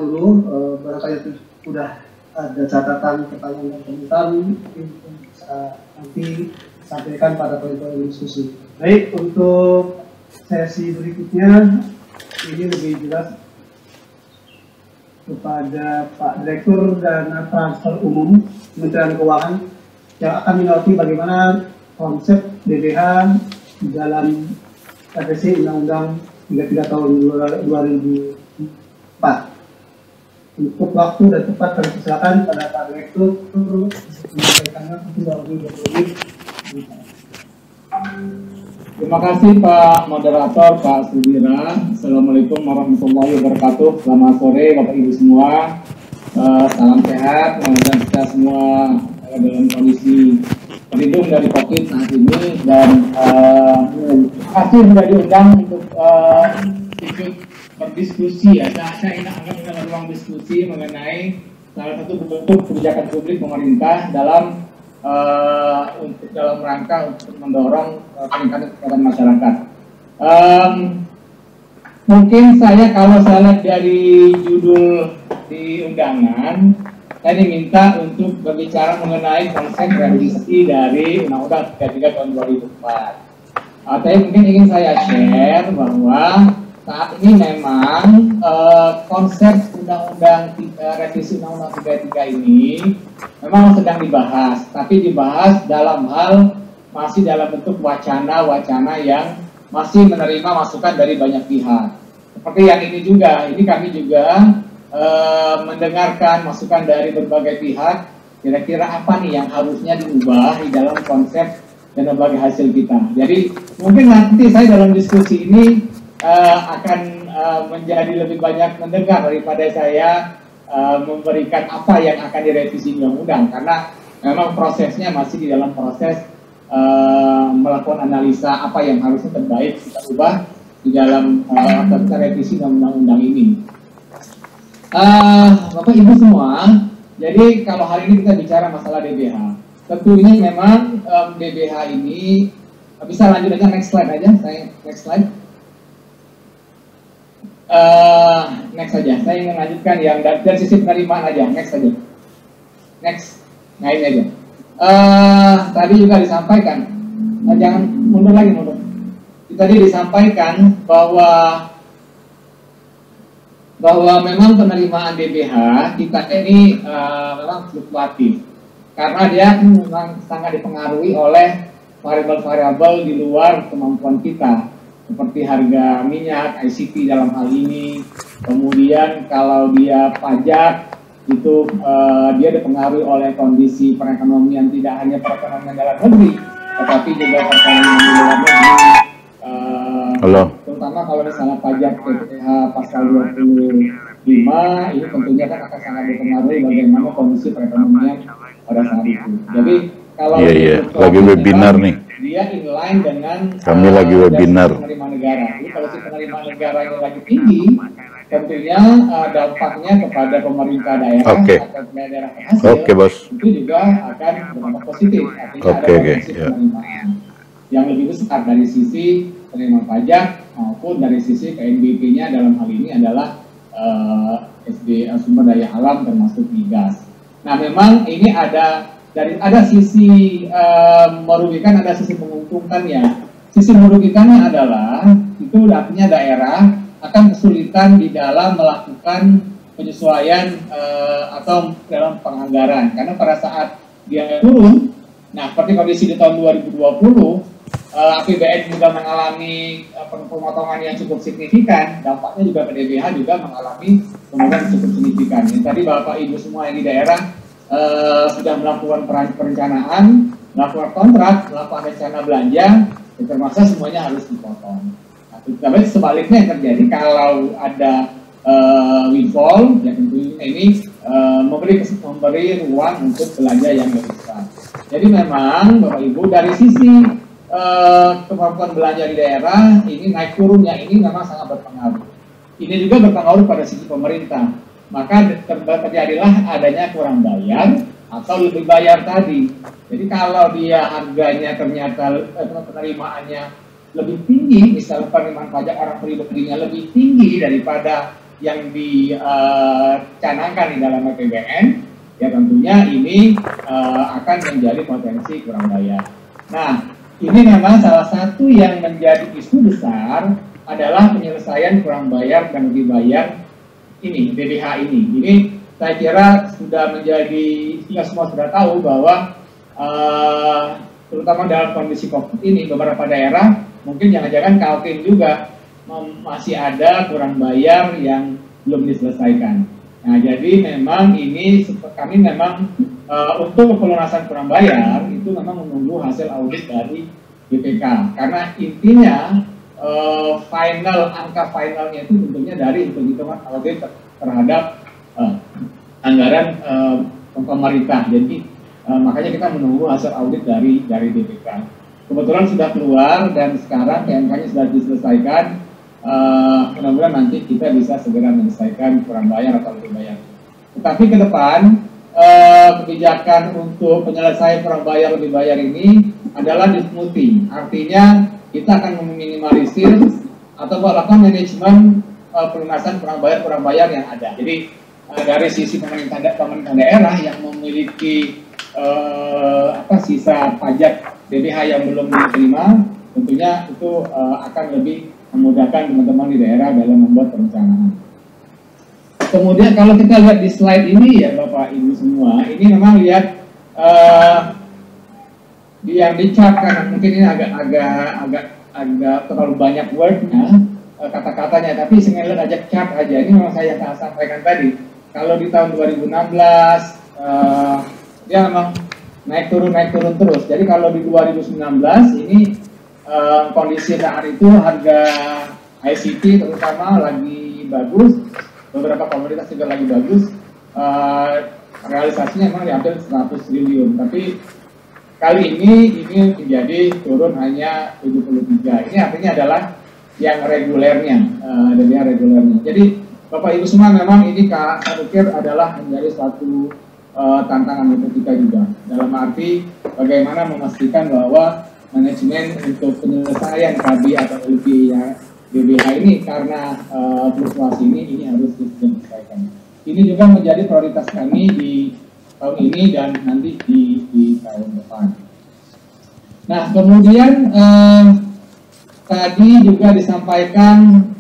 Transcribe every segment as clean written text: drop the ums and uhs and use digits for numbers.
dulu, barangkali itu sudah ada catatan, pertanyaan dan komentar, mungkin bisa nanti sampaikan pada poin-poin diskusi. Baik, untuk sesi berikutnya ini lebih jelas kepada Pak Direktur Dana Transfer Umum Kementerian Keuangan yang akan menyoroti bagaimana konsep DBH di dalam revisi Undang-Undang 33 tahun 2004. Untuk waktu dan tempat kami silakan pada Pak Direktur menyampaikannya mungkin lebih 20 menit. Terima kasih Pak Moderator, Pak Sudira. Assalamualaikum warahmatullahi wabarakatuh. Selamat sore Bapak Ibu semua. Salam sehat, mudah-mudahan kita semua dalam kondisi terlindung dari COVID saat ini, dan terima kasih sudah diundang untuk ikut berdiskusi ya. Saya ingin anggap dalam ruang diskusi mengenai salah satu bentuk kebijakan publik pemerintah dalam untuk dalam rangka untuk mendorong peningkatan kesehatan masyarakat. Mungkin kalau saya lihat dari judul di undangan, saya diminta untuk berbicara mengenai konsep revisi dari Undang-Undang 33 tahun 2004. Tapi mungkin ingin saya share bahwa saat ini memang konsep Undang-Undang revisi Undang-Undang 33 ini memang sedang dibahas, tapi dibahas dalam hal masih dalam bentuk wacana-wacana yang masih menerima masukan dari banyak pihak. Seperti yang ini juga, ini kami juga mendengarkan masukan dari berbagai pihak, kira-kira apa nih yang harusnya diubah di dalam konsep dan berbagai hasil kita. Jadi mungkin nanti saya dalam diskusi ini akan menjadi lebih banyak mendengar daripada saya memberikan apa yang akan direvisi undang-undang, karena memang prosesnya masih di dalam proses melakukan analisa apa yang harusnya terbaik kita ubah di dalam revisi undang-undang ini. Bapak Ibu semua, jadi kalau hari ini kita bicara masalah DBH, tentu ini memang DBH ini bisa lanjut aja, next slide aja, next slide. Next saja, saya ingin melanjutkan yang dari sisi penerimaan aja, next saja, next, nah ini aja. Tadi juga disampaikan, jangan mundur lagi, mundur. Tadi disampaikan bahwa memang penerimaan DBH kita ini memang fluktuatif, karena dia memang sangat dipengaruhi oleh variabel-variabel di luar kemampuan kita, seperti harga minyak, ICT dalam hal ini. Kemudian kalau dia pajak itu dia dipengaruhi oleh kondisi perekonomian, tidak hanya perekonomian dalam negeri, tetapi juga perekonomian di luar negeri. Terutama kalau misalnya pajak PPh pasal 25 ini tentunya kan akan sangat dipengaruhi bagaimana kondisi perekonomian pada saat itu. Jadi kalau lagi webinar nih. Dia inline dengan kami lagi webinar penerimaan negara. Jadi kalau si penerimaan negara yang lagi tinggi, tentunya dampaknya kepada pemerintah daerah atau daerah penghasil bos. itu juga akan berdampak positif. Artinya ada potensi penerimaan yang lebih besar dari sisi penerimaan pajak maupun dari sisi PNBP-nya dalam hal ini adalah sumber daya alam termasuk migas. Nah, memang ini ada sisi merugikan, ada sisi menguntungkannya. Sisi merugikannya adalah itu artinya daerah akan kesulitan di dalam melakukan penyesuaian atau dalam penganggaran, karena pada saat dia turun, nah seperti kondisi di tahun 2020, APBN juga mengalami pemotongan yang cukup signifikan, dampaknya juga ke DBH juga mengalami pemotongan cukup signifikan. Jadi tadi Bapak Ibu semua yang di daerah sudah melakukan perencanaan, melakukan kontrak, melakukan rencana belanja, termasuk semuanya harus dipotong. Nah, tapi sebaliknya yang terjadi kalau ada windfall, ya tentunya ini memberi ruang untuk belanja yang lebih besar. Jadi memang Bapak Ibu dari sisi kemampuan belanja di daerah ini naik turunnya ini memang sangat berpengaruh. Ini juga berpengaruh pada sisi pemerintah. Maka terjadilah adanya kurang bayar atau lebih bayar tadi. Jadi kalau dia harganya ternyata penerimaannya lebih tinggi, misalnya penerimaan pajak orang pribadinya lebih tinggi daripada yang dicanangkan di dalam APBN, ya tentunya ini akan menjadi potensi kurang bayar. Nah, ini memang salah satu yang menjadi isu besar adalah penyelesaian kurang bayar dan lebih bayar ini, DBH ini. Ini saya kira sudah menjadi, kita semua sudah tahu bahwa terutama dalam kondisi COVID ini, beberapa daerah mungkin jangan-jangan Kaltim juga masih ada kurang bayar yang belum diselesaikan. Nah, jadi memang ini kami memang untuk pelunasan kurang bayar itu memang menunggu hasil audit dari BPK, karena intinya angka finalnya itu tentunya dari hitung-hitungan audit terhadap anggaran pemerintah. Jadi makanya kita menunggu hasil audit dari BPK. Kebetulan sudah keluar dan sekarang PMK-nya sudah diselesaikan. Mudah-mudahan nanti kita bisa segera menyelesaikan kurang bayar atau lebih bayar. Tetapi ke depan kebijakan untuk penyelesaian kurang bayar lebih bayar ini adalah dismoothing. Artinya kita akan meminimalisir atau melakukan manajemen pelunasan kurang bayar yang ada. Jadi dari sisi pemerintah daerah yang memiliki sisa pajak DBH yang belum diterima, tentunya itu akan lebih memudahkan teman-teman di daerah dalam membuat perencanaan. Kemudian kalau kita lihat di slide ini ya Bapak Ibu semua, ini memang lihat yang di chart, karena mungkin ini agak terlalu banyak wordnya, kata-katanya, tapi saya lihat aja chart aja. Ini memang saya sampaikan tadi. Kalau di tahun 2016 dia memang naik turun terus. Jadi kalau di 2019 ini kondisi saat itu harga ICT terutama lagi bagus, beberapa komoditas juga lagi bagus, realisasinya memang diambil 100 triliun, tapi kali ini menjadi turun hanya 73. Ini artinya adalah yang regulernya, Jadi Bapak Ibu semua, memang ini saya pikir adalah menjadi suatu tantangan untuk kita juga, dalam arti bagaimana memastikan bahwa manajemen untuk penyelesaian KB atau DBH ini karena fluktuasi ini harus diselesaikan. Ini juga menjadi prioritas kami di tahun ini dan nanti di tahun depan. Nah, kemudian tadi juga disampaikan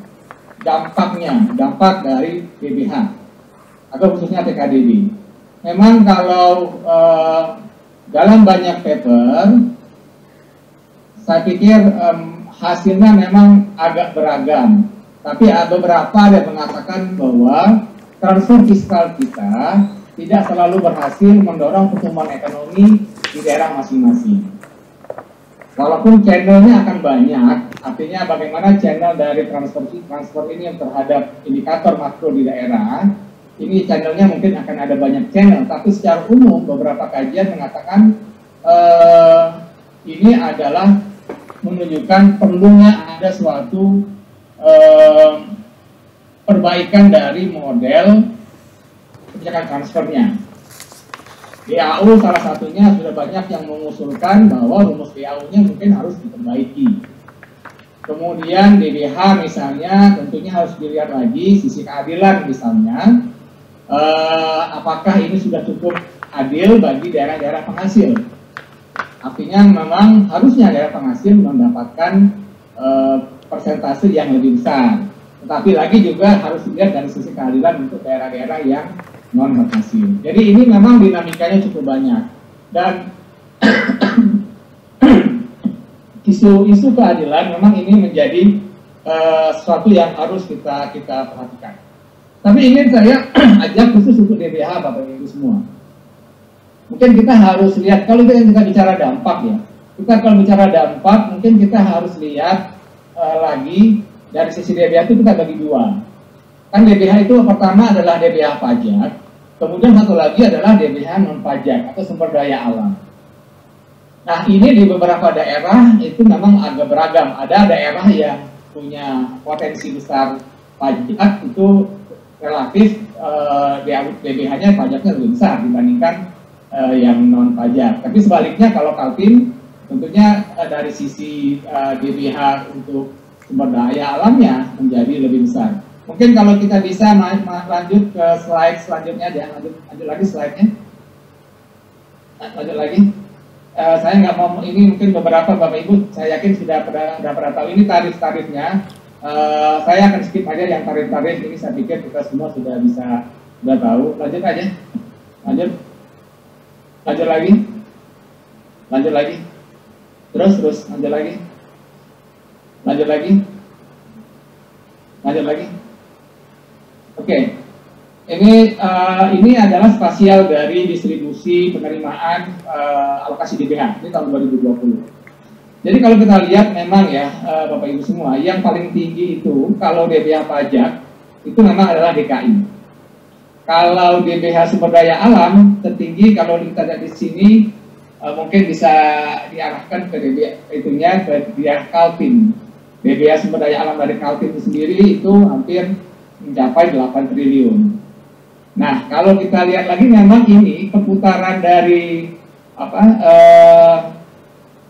dampak dari DBH atau khususnya TKDB. Memang kalau dalam banyak paper, saya pikir hasilnya memang agak beragam, tapi beberapa ada mengatakan bahwa transfer fiskal kita tidak selalu berhasil mendorong pertumbuhan ekonomi di daerah masing-masing. Walaupun channelnya akan banyak, artinya bagaimana channel dari transfer ini yang terhadap indikator makro di daerah, ini channelnya mungkin akan ada banyak channel, tapi secara umum beberapa kajian mengatakan ini adalah menunjukkan perlunya ada suatu perbaikan dari model kebijakan transfernya. DAU salah satunya sudah banyak yang mengusulkan bahwa rumus DAU-nya mungkin harus diperbaiki. Kemudian DBH misalnya tentunya harus dilihat lagi sisi keadilan misalnya, apakah ini sudah cukup adil bagi daerah-daerah penghasil. Artinya memang harusnya daerah penghasil mendapatkan persentase yang lebih besar. Tetapi lagi juga harus dilihat dari sisi keadilan untuk daerah-daerah yang non penghasil. Jadi ini memang dinamikanya cukup banyak. Dan isu keadilan memang ini menjadi sesuatu yang harus kita perhatikan. Tapi ingin saya ajak khusus untuk DBH Bapak Ibu semua. Mungkin kita harus lihat, kalau kita bicara dampak ya, kita kalau bicara dampak mungkin kita harus lihat lagi dari sisi DBH itu kita bagi dua. Kan DBH itu pertama adalah DBH pajak, kemudian satu lagi adalah DBH non pajak atau sumber daya alam. Nah ini di beberapa daerah itu memang agak beragam. Ada daerah yang punya potensi besar pajak itu relatif DBH-nya pajaknya lebih besar dibandingkan yang non pajak. Tapi sebaliknya kalau Kaltim tentunya dari sisi DBH untuk sumber daya alamnya menjadi lebih besar. Mungkin kalau kita bisa lanjut ke slide selanjutnya aja, lanjut lagi slide-nya. Lanjut lagi. Saya nggak mau, ini mungkin beberapa Bapak Ibu, saya yakin sudah pernah tahu ini tarif-tarifnya. Saya akan skip aja yang tarif-tarif ini, saya pikir kita semua sudah tahu. Lanjut aja. Lanjut lagi. Terus lanjut lagi. Oke. Ini adalah spasial dari distribusi penerimaan alokasi DBH ini tahun 2020. Jadi kalau kita lihat memang ya Bapak Ibu semua, yang paling tinggi itu kalau DBH pajak itu memang adalah DKI. Kalau DBH sumber daya alam tertinggi kalau kita lihat di sini mungkin bisa diarahkan ke DBH Kaltim. DBH sumber daya alam dari Kaltim itu sendiri itu hampir mencapai 8 triliun. Nah, kalau kita lihat lagi memang ini keputaran dari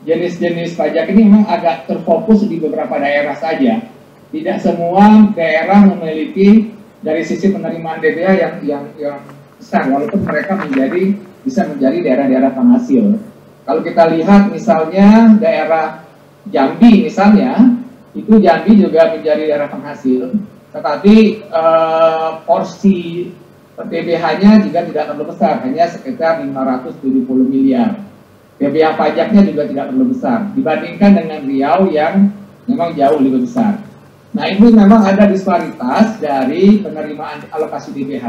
jenis-jenis pajak ini memang agak terfokus di beberapa daerah saja. Tidak semua daerah memiliki dari sisi penerimaan DBH yang besar, walaupun mereka bisa menjadi daerah-daerah penghasil. Kalau kita lihat misalnya daerah Jambi misalnya, itu Jambi juga menjadi daerah penghasil, tetapi porsi DBH-nya juga tidak terlalu besar, hanya sekitar 570 miliar. DBH pajaknya juga tidak terlalu besar dibandingkan dengan Riau yang memang jauh lebih besar. Nah, ini memang ada disparitas dari penerimaan alokasi DBH.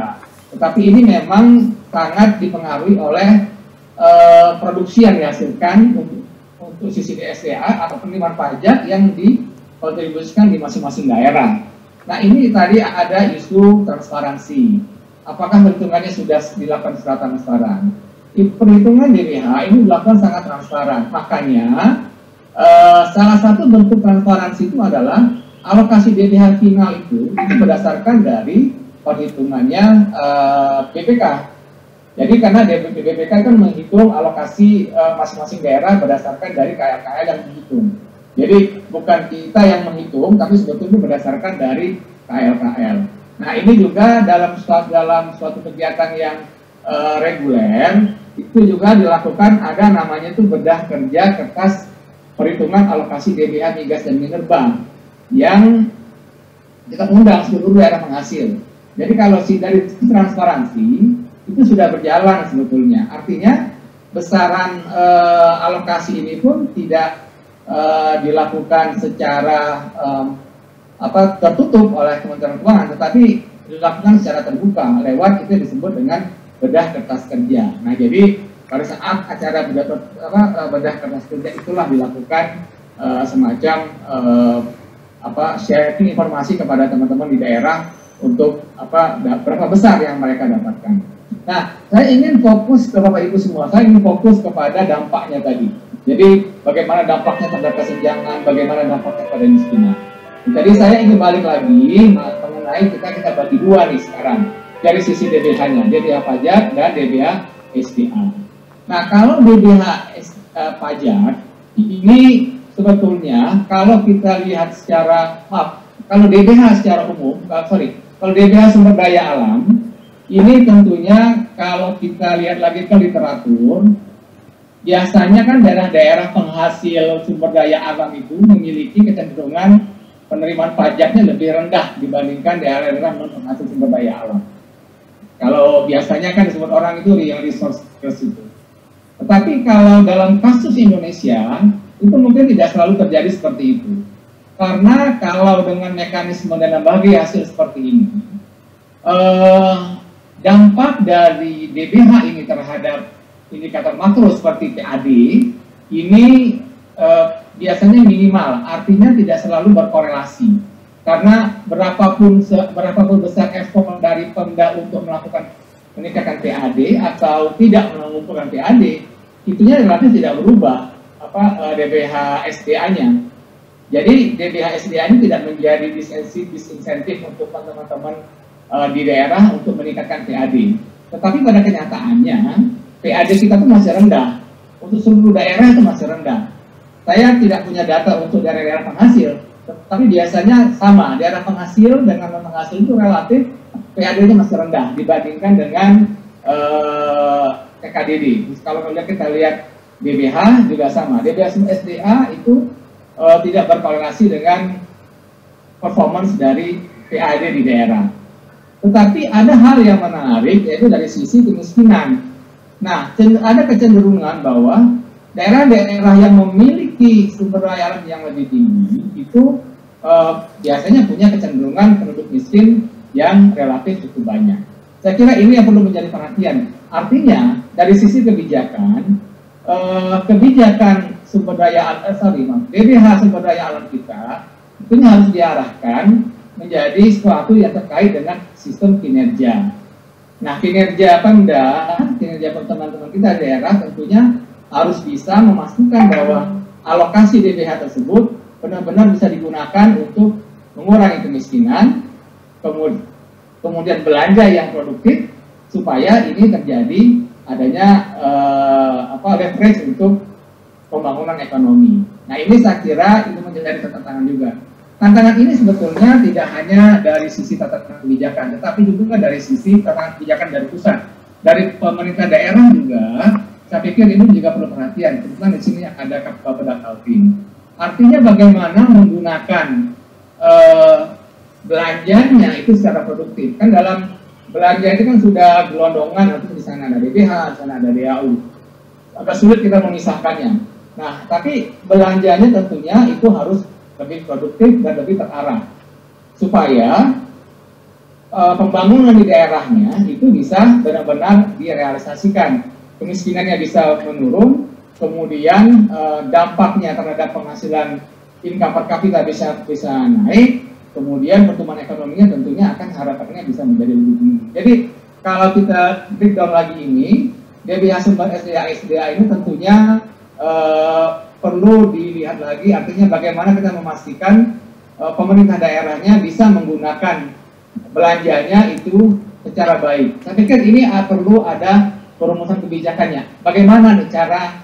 Tetapi ini memang sangat dipengaruhi oleh produksi yang dihasilkan untuk sisi DSDA atau penerimaan pajak yang dikontribusikan di masing-masing daerah. Nah, ini tadi ada isu transparansi. Apakah perhitungannya sudah dilakukan secara transparan? Perhitungan DBH ini dilakukan sangat transparan. Makanya salah satu bentuk transparansi itu adalah alokasi DBH final itu berdasarkan dari perhitungannya BPK. Jadi karena BPK kan menghitung alokasi masing-masing daerah berdasarkan dari KL-KL yang dihitung. Jadi bukan kita yang menghitung, tapi sebetulnya berdasarkan dari KL-KL. Nah, ini juga dalam suatu kegiatan yang reguler itu juga dilakukan, ada namanya itu bedah kerja kertas perhitungan alokasi DBH migas dan minerba yang kita undang seluruh daerah penghasil. Jadi kalau dari transparansi itu sudah berjalan sebetulnya, artinya besaran alokasi ini pun tidak dilakukan secara tertutup oleh Kementerian Keuangan, tetapi dilakukan secara terbuka lewat itu disebut dengan bedah kertas kerja. Nah, jadi pada saat acara bedah kertas kerja itulah dilakukan semacam sharing informasi kepada teman-teman di daerah untuk berapa besar yang mereka dapatkan. Nah, saya ingin fokus ke Bapak Ibu semua. Saya ingin fokus kepada dampaknya tadi. Jadi bagaimana dampaknya terhadap kesenjangan, bagaimana dampaknya pada kemiskinan. Jadi saya ingin balik lagi mengenai kita bagi dua nih sekarang dari sisi DBH-nya, DBH pajak dan DBH SDA. Nah, kalau DBH pajak ini sebetulnya kalau kita lihat secara kalau DBH secara umum, kalau DBH sumber daya alam ini tentunya kalau kita lihat lagi ke literatur, biasanya kan daerah-daerah penghasil sumber daya alam itu memiliki kecenderungan penerimaan pajaknya lebih rendah dibandingkan daerah-daerah non-penghasil sumber daya alam. Kalau biasanya kan disebut orang itu yang resource itu. Tetapi kalau dalam kasus Indonesia, itu mungkin tidak selalu terjadi seperti itu. Karena kalau dengan mekanisme dana bagi hasil seperti ini, dampak dari DBH ini terhadap indikator makro seperti PAD, ini biasanya minimal, artinya tidak selalu berkorelasi. Karena berapapun besar effort dari Pemda untuk melakukan meningkatkan PAD atau tidak mengumpulkan PAD, itunya relatif tidak berubah DBH SDA-nya. Jadi DBH SDA ini tidak menjadi disinsentif untuk teman-teman di daerah untuk meningkatkan PAD. Tetapi pada kenyataannya PAD kita itu masih rendah. Untuk seluruh daerah itu masih rendah. Saya tidak punya data untuk daerah-daerah penghasil, tapi biasanya sama, daerah penghasil dengan non-penghasil itu relatif PAD-nya masih rendah dibandingkan dengan TKDD. Kalau kita lihat DBH juga sama, DBH SDA itu tidak berkorelasi dengan performance dari PAD di daerah. Tetapi ada hal yang menarik, yaitu dari sisi kemiskinan. Nah, ada kecenderungan bahwa daerah-daerah yang memiliki sumber daya alam yang lebih tinggi itu biasanya punya kecenderungan penduduk miskin yang relatif cukup banyak. Saya kira ini yang perlu menjadi perhatian. Artinya, dari sisi kebijakan, kebijakan sumber daya alam, DBH sumber daya alam kita itu harus diarahkan menjadi sesuatu yang terkait dengan sistem kinerja. Nah, kinerja Pemda, kinerja teman-teman kita daerah tentunya harus bisa memastikan bahwa alokasi DBH tersebut benar-benar bisa digunakan untuk mengurangi kemiskinan, kemudian belanja yang produktif, supaya ini terjadi adanya leverage untuk pembangunan ekonomi. Nah, ini saya kira itu menjadi tantangan juga. Tantangan ini sebetulnya tidak hanya dari sisi tata kebijakan, tetapi juga dari sisi tata kebijakan dari pusat, dari pemerintah daerah juga. Saya pikir ini juga perlu perhatian. Kebetulan di sini ada Bapeda Kaltim. Artinya bagaimana menggunakan belanjanya itu secara produktif. Kan dalam belanja itu kan sudah gelondongan, nanti di sana ada DBH, di sana ada DAU. Agak sulit kita memisahkannya. Nah, tapi belanjanya tentunya itu harus lebih produktif dan lebih terarah, supaya pembangunan di daerahnya itu bisa benar-benar direalisasikan. Kemiskinannya bisa menurun, kemudian dampaknya terhadap penghasilan income per kapita bisa naik, kemudian pertumbuhan ekonominya tentunya akan harapannya bisa menjadi lebih tinggi. Jadi kalau kita breakdown lagi ini, DBH sumber SDA ini tentunya perlu dilihat lagi, artinya bagaimana kita memastikan pemerintah daerahnya bisa menggunakan belanjanya itu secara baik. Saya pikir ini perlu ada perumusan kebijakannya. Bagaimana nih cara,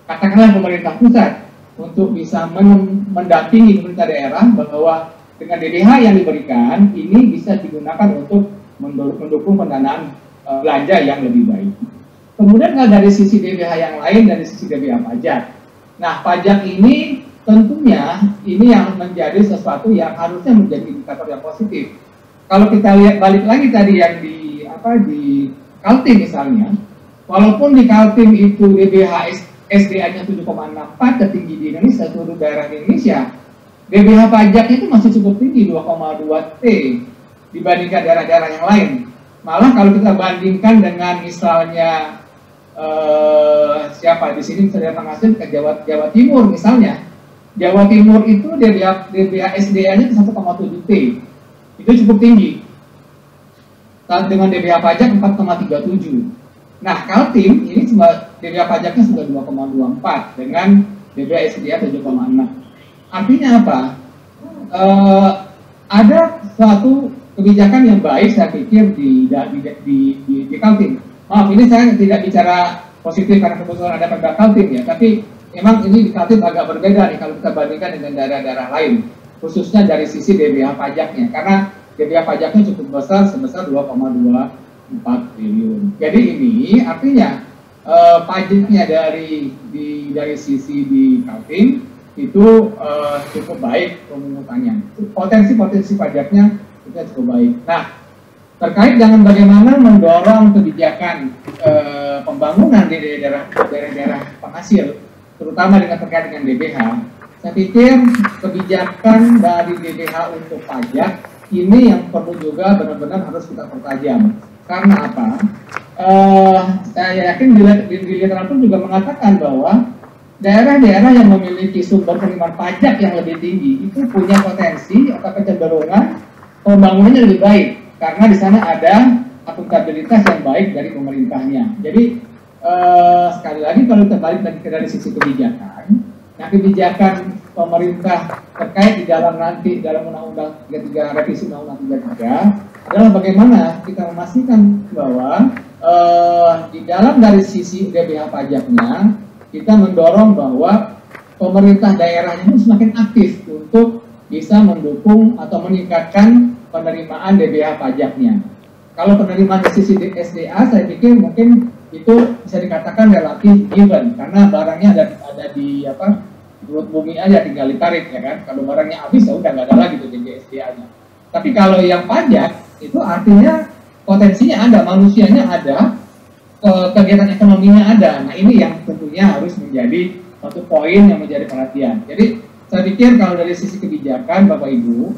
katakanlah pemerintah pusat untuk bisa mendampingi pemerintah daerah bahwa dengan DBH yang diberikan ini bisa digunakan untuk mendukung pendanaan belanja yang lebih baik. Kemudian dari sisi DBH yang lain, dari sisi DBH pajak. Nah, pajak ini tentunya ini yang menjadi sesuatu yang harusnya menjadi indikator yang positif. Kalau kita lihat balik lagi tadi yang di Kaltim misalnya, walaupun di Kaltim itu DBH SDA-nya 7,64 tertinggi di Indonesia, seluruh daerah di Indonesia, DBH pajak itu masih cukup tinggi 2,2 T dibandingkan daerah-daerah yang lain. Malah kalau kita bandingkan dengan misalnya siapa di sini misalnya penghasil ke Jawa Timur misalnya, Jawa Timur itu DBH SDA-nya 1,7 T, itu cukup tinggi. Dengan DBH pajak 4,37. Nah, Kaltim ini DBH pajaknya sudah 2,24 dengan DBH SDA 7,6. Artinya apa? Ada suatu kebijakan yang baik saya pikir di Kaltim. Maaf, ini saya tidak bicara positif karena kebetulan ada Pemda Kaltim ya, tapi memang ini di Kaltim agak berbeda nih kalau kita bandingkan dengan daerah-daerah lain, khususnya dari sisi DBH pajaknya, karena DBH pajaknya cukup besar sebesar 2,24 triliun. Jadi ini artinya pajaknya dari sisi di Kaltim itu cukup baik pemungutannya, potensi pajaknya itu cukup baik. Nah, terkait dengan bagaimana mendorong kebijakan pembangunan di daerah-daerah penghasil, terutama dengan terkait dengan DBH, saya pikir kebijakan dari DBH untuk pajak ini yang perlu juga benar-benar harus kita pertajam. Karena apa? Saya yakin di literatur juga mengatakan bahwa daerah-daerah yang memiliki sumber penerimaan pajak yang lebih tinggi itu punya potensi atau kecenderungan pembangunannya lebih baik, karena di sana ada akuntabilitas yang baik dari pemerintahnya. Jadi sekali lagi kalau kita balik lagi dari sisi kebijakan, nah kebijakan pemerintah terkait di dalam nanti dalam Undang-Undang 33, revisi Undang-Undang 33 adalah bagaimana kita memastikan bahwa di dalam dari sisi DBH pajaknya kita mendorong bahwa pemerintah daerahnya itu semakin aktif untuk bisa mendukung atau meningkatkan penerimaan DBH pajaknya. Kalau penerimaan dari sisi SDA, saya pikir mungkin itu bisa dikatakan relatif given, karena barangnya ada di perut bumi aja, tinggal ditarik ya kan. Kalau barangnya habis ya udah nggak ada lagi tuh di SDA-nya. Tapi kalau yang pajak itu artinya potensinya ada, manusianya ada, kegiatan ekonominya ada. Nah ini yang tentunya harus menjadi satu poin yang menjadi perhatian. Jadi saya pikir kalau dari sisi kebijakan Bapak Ibu,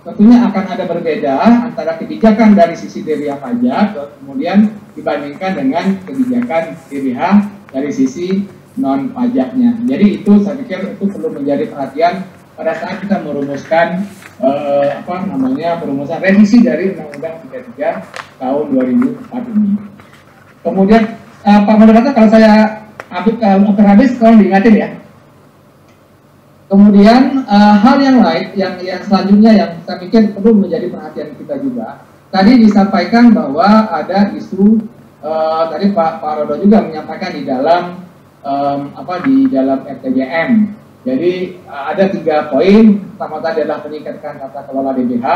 tentunya akan ada berbeda antara kebijakan dari sisi DBH pajak kemudian dibandingkan dengan kebijakan DBH dari sisi non pajaknya. Jadi itu saya pikir itu perlu menjadi perhatian pada saat kita merumuskan perumusan revisi dari Undang-Undang 33 tahun 2004 ini. Kemudian Pak Moderator, kalau saya habis tolong diingatin ya. Kemudian hal yang lain yang selanjutnya yang saya pikir perlu menjadi perhatian kita juga. Tadi disampaikan bahwa ada isu tadi Pak Rodo juga menyampaikan di dalam di dalam RTJM. Jadi ada 3 poin. Pertama tadi adalah meningkatkan tata kelola DBH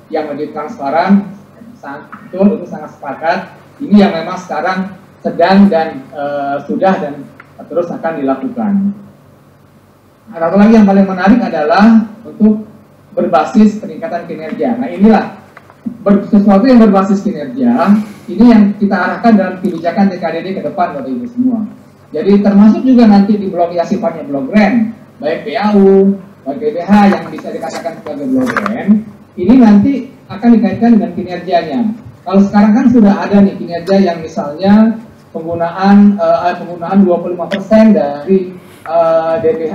yang lebih transparan. Betul, itu sangat sepakat. Ini yang memang sekarang sedang dan sudah dan terus akan dilakukan. Satu lagi yang paling menarik adalah untuk berbasis peningkatan kinerja. Nah inilah sesuatu yang berbasis kinerja, ini yang kita arahkan dalam kebijakan TKDD ke depan Bapak Ibu semua. Jadi termasuk juga nanti di blok yang sifatnya blok grant, baik PAU, baik DBH yang bisa dikatakan sebagai blok grant, ini nanti akan dikaitkan dengan kinerjanya. Kalau sekarang kan sudah ada nih kinerja yang misalnya penggunaan 25% dari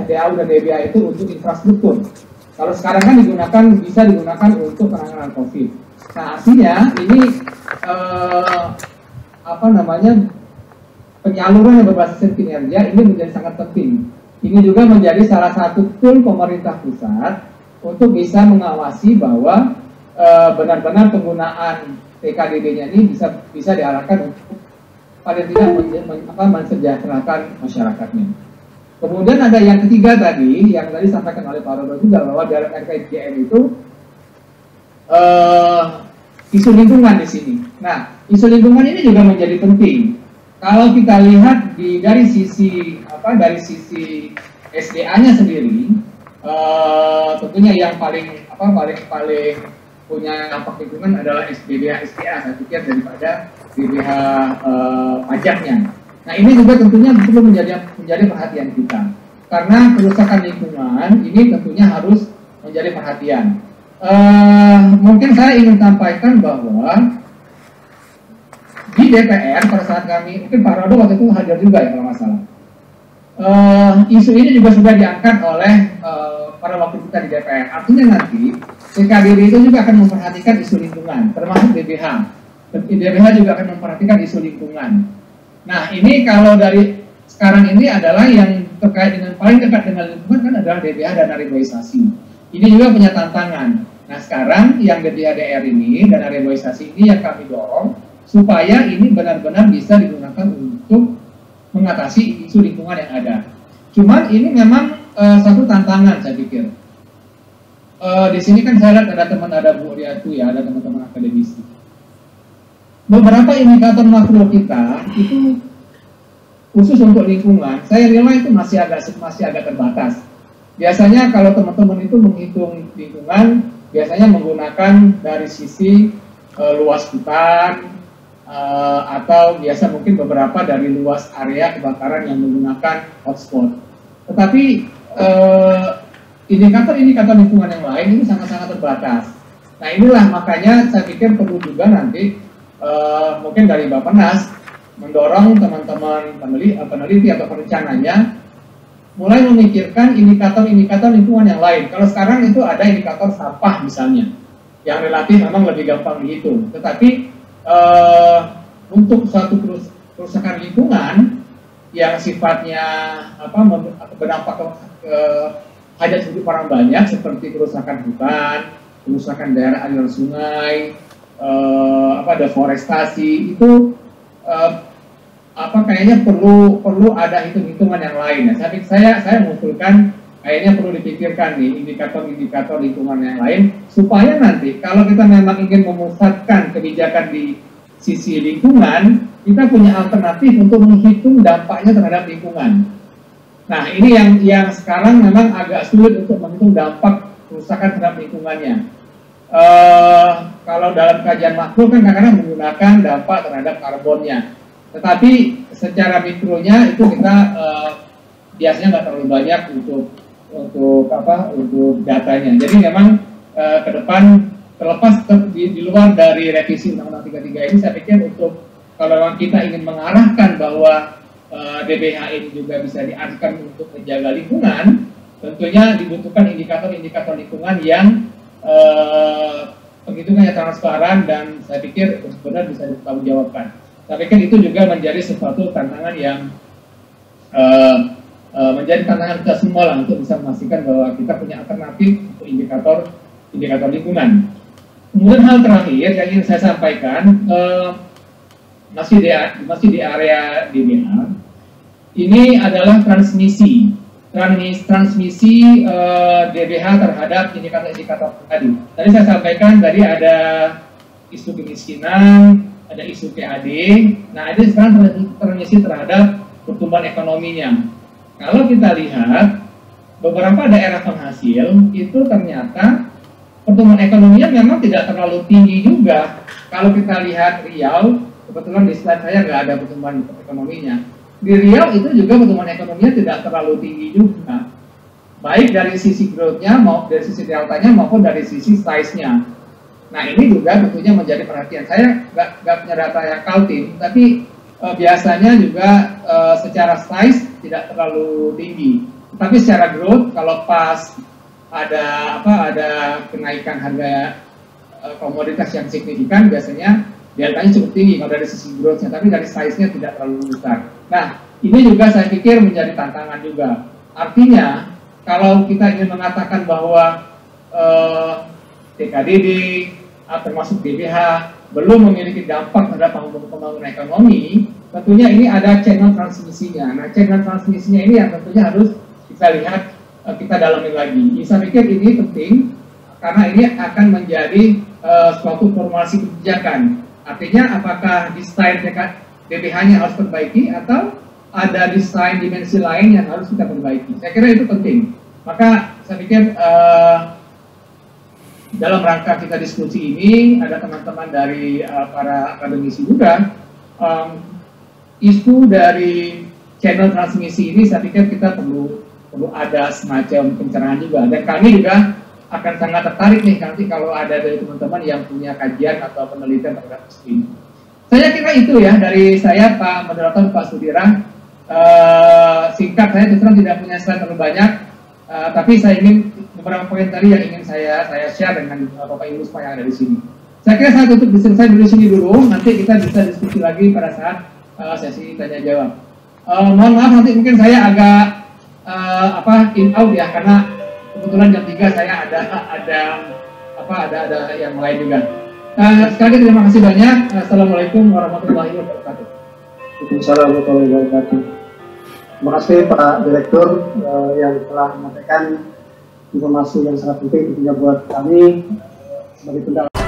DAU dan DBH itu untuk infrastruktur. Kalau sekarang kan bisa digunakan untuk penanganan COVID. Nah artinya ini penyaluran yang berbasis kinerja ini menjadi sangat penting. Ini juga menjadi salah satu tool pemerintah pusat untuk bisa mengawasi bahwa benar-benar penggunaan TKDD-nya ini bisa diarahkan untuk paling tidak mensejahterakan masyarakatnya. Kemudian ada yang ketiga tadi, yang tadi disampaikan oleh Pak Rodo juga, bahwa dalam RKJM itu isu lingkungan di sini. Nah, isu lingkungan ini juga menjadi penting. Kalau kita lihat dari sisi SDA-nya sendiri, tentunya yang paling punya dampak lingkungan adalah DBH SDA, saya pikir, daripada DBH pajaknya. Nah ini juga tentunya perlu menjadi perhatian kita, karena kerusakan lingkungan ini tentunya harus menjadi perhatian. Mungkin saya ingin sampaikan bahwa di DPR pada saat kami, mungkin Pak Rodo waktu itu hadir juga ya kalau nggak salah. Isu ini juga sudah diangkat oleh pada waktu kita di DPR. Artinya nanti TKDD itu juga akan memperhatikan isu lingkungan, termasuk DBH. DBH juga akan memperhatikan isu lingkungan. Nah ini kalau dari sekarang ini adalah yang terkait dengan paling dekat dengan lingkungan kan adalah DBH dan reboisasi. Ini juga punya tantangan. Nah sekarang yang DBH DR ini dan reboisasi ini yang kami dorong supaya ini benar-benar bisa digunakan untuk mengatasi isu lingkungan yang ada. Cuman ini memang satu tantangan saya pikir. Di sini kan saya lihat ada Bu Riatu ya, ada teman-teman akademisi. Beberapa indikator makro kita itu khusus untuk lingkungan, saya nilai itu masih agak terbatas. Biasanya kalau teman-teman itu menghitung lingkungan, biasanya menggunakan dari sisi luas hutan, atau biasa mungkin beberapa dari luas area kebakaran yang menggunakan hotspot. Tetapi indikator-indikator lingkungan yang lain ini sangat-sangat terbatas. Nah inilah makanya saya pikir perlu juga nanti mungkin dari Bappenas mendorong teman-teman peneliti atau perencananya mulai memikirkan indikator-indikator lingkungan yang lain. Kalau sekarang itu ada indikator sampah misalnya, yang relatif memang lebih gampang dihitung. Tetapi untuk suatu kerusakan lingkungan yang sifatnya berdampak ke hajat hidup orang banyak, seperti kerusakan hutan, kerusakan daerah aliran sungai, deforestasi, itu kayaknya perlu ada hitung-hitungan yang lain ya. Saya mengusulkan kayaknya perlu dipikirkan nih indikator-indikator lingkungan yang lain, supaya nanti kalau kita memang ingin memusatkan kebijakan di sisi lingkungan, kita punya alternatif untuk menghitung dampaknya terhadap lingkungan. Nah, ini yang sekarang memang agak sulit untuk menghitung dampak kerusakan terhadap lingkungannya. Kalau dalam kajian makro kan kadang-kadang menggunakan dampak terhadap karbonnya, tetapi secara mikronya itu kita biasanya nggak terlalu banyak untuk datanya. Jadi memang ke depan terlepas di luar dari revisi Undang-Undang 33 ini, saya pikir untuk kalau kita ingin mengarahkan bahwa DBH ini juga bisa diarahkan untuk menjaga lingkungan, tentunya dibutuhkan indikator-indikator lingkungan yang penghitungannya transparan dan saya pikir benar-benar bisa dipertanggungjawabkan. Saya pikir itu juga menjadi sesuatu tantangan yang menjadi tantangan kita semua lah untuk bisa memastikan bahwa kita punya alternatif untuk indikator lingkungan. Kemudian hal terakhir yang ingin saya sampaikan, masih di area DBH, ini adalah transmisi DBH terhadap indikator-indikator tadi. Tadi saya sampaikan tadi ada isu kemiskinan, ada isu PAD. Nah, ini sekarang transmisi terhadap pertumbuhan ekonominya. Kalau kita lihat beberapa daerah penghasil itu ternyata pertumbuhan ekonominya memang tidak terlalu tinggi juga. Kalau kita lihat Riau, kebetulan di slide saya nggak ada pertumbuhan ekonominya. Di Riau itu juga pertumbuhan ekonominya tidak terlalu tinggi juga. Baik dari sisi growth-nya, maupun dari sisi delta-nya, maupun dari sisi size-nya. Nah, ini juga tentunya menjadi perhatian. Saya nggak punya data yang Kaltim, tapi biasanya juga secara size tidak terlalu tinggi. Tapi secara growth, kalau pas ada kenaikan harga komoditas yang signifikan, biasanya deltanya cukup tinggi kalau dari sisi growth-nya, tapi dari size-nya tidak terlalu besar. Nah, ini juga saya pikir menjadi tantangan juga. Artinya, kalau kita ingin mengatakan bahwa TKDD, termasuk DBH, belum memiliki dampak terhadap pembangunan ekonomi, tentunya ini ada channel transmisinya. Nah, channel transmisinya ini yang tentunya harus kita lihat, kita dalami lagi. Saya pikir ini penting, karena ini akan menjadi suatu formulasi kebijakan. Artinya apakah desain DBH-nya harus perbaiki atau ada desain dimensi lain yang harus kita perbaiki. Saya kira itu penting. Maka saya pikir dalam rangka kita diskusi ini ada teman-teman dari para akademisi juga, isu dari channel transmisi ini saya pikir kita perlu ada semacam pencerahan juga. Dan kami juga akan sangat tertarik nih nanti kalau ada dari teman-teman yang punya kajian atau penelitian terhadap isu ini. Saya kira itu ya dari saya, Pak Moderator, Pak Sudirang. Singkat, saya terus terang tidak punya slide terlalu banyak, tapi saya ingin beberapa poin tadi yang ingin saya share dengan Bapak Ibu semua yang ada di sini. Saya kira saya tutup selesai dulu sini dulu, nanti kita bisa diskusi lagi pada saat sesi tanya jawab. Mohon maaf nanti mungkin saya agak in out ya, karena kebetulan jam 3 saya ada yang lain juga. Sekali lagi terima kasih banyak. Assalamualaikum warahmatullahi wabarakatuh. Waalaikumsalam warahmatullahi wabarakatuh. Terima kasih Pak Direktur yang telah menyampaikan informasi yang sangat penting tentunya buat kami sebagai pendahulu.